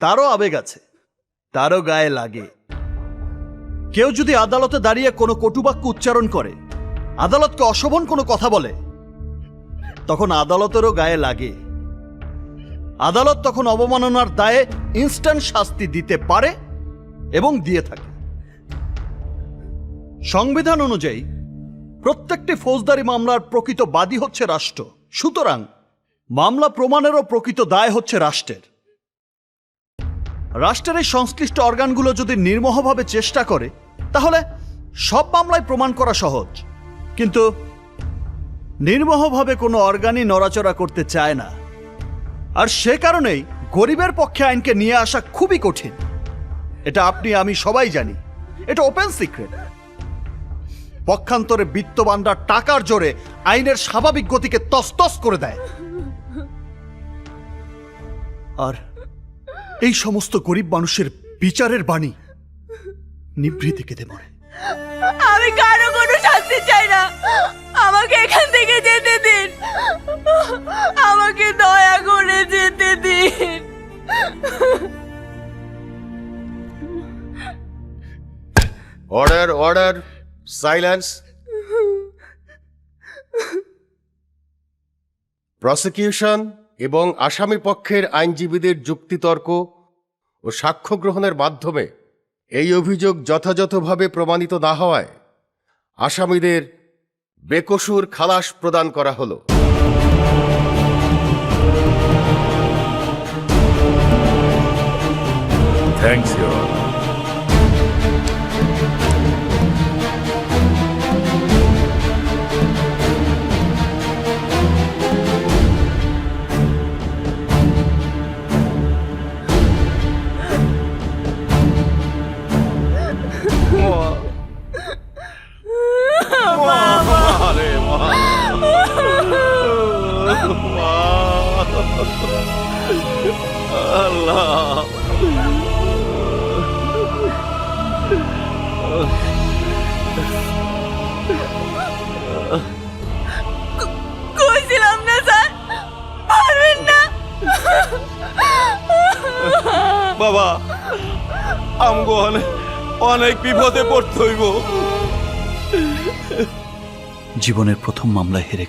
তারও আবেগ আছে, তারও গায়ে লাগে। কেউ যদি আদালতে দাঁড়িয়ে কোনো কটুবাক্য উচ্চারণ করে, আদালতকে অশোভন কোনো কথা বলে, তখন আদালতেরও গায়ে লাগে। আদালত তখন অবমাননার দায়ে ইনস্ট্যান্ট শাস্তি দিতে পারে এবং দিয়ে থাকে। সংবিধান অনুযায়ী প্রত্যেকটি ফৌজদারি মামলার প্রকৃত বাদী হচ্ছে রাষ্ট্র। সুতরাং মামলা প্রমাণেরও প্রকৃত দায় হচ্ছে রাষ্ট্রের। রাষ্ট্রের এই সংশ্লিষ্ট অর্গানগুলো যদি নির্মোহভাবে চেষ্টা করে, তাহলে সব মামলায় প্রমাণ করা সহজ। কিন্তু নির্মোহভাবে কোনো অর্গানই নড়াচড়া করতে চায় না। আর সে কারণেই গরিবের পক্ষে আইনকে নিয়ে আসা খুবই কঠিন। এটা আপনি আমি সবাই জানি, এটা ওপেন সিক্রেট। পক্ষান্তরে বিত্তবানরা টাকার জোরে আইনের স্বাভাবিক গতিকে তছতছ করে দেয়, আর এই সমস্ত গরিব মানুষের বিচারের বাণী নিভৃতে কেঁদে মরে। আমি কারো কোনো শাস্তি চাই না, আমাকে এখান থেকে যেতে দিন, আমাকে দয়া করে যেতে দিন। Order, order, silence. প্রসিকিউশন এবং আসামি পক্ষের আইনজীবীদের যুক্তিতর্ক ও সাক্ষ্য গ্রহণের মাধ্যমে এই অভিযোগ যথাযথভাবে প্রমাণিত না হওয়ায় আসামিদের বেকসুর খালাস প্রদান করা হলো। Thanks your honour. কইছিলাম না স্যার, পারবেন না। বাবা, আমগো অনেক বিপদে পড়তে হইব। জীবনের প্রথম মামলায় হেরে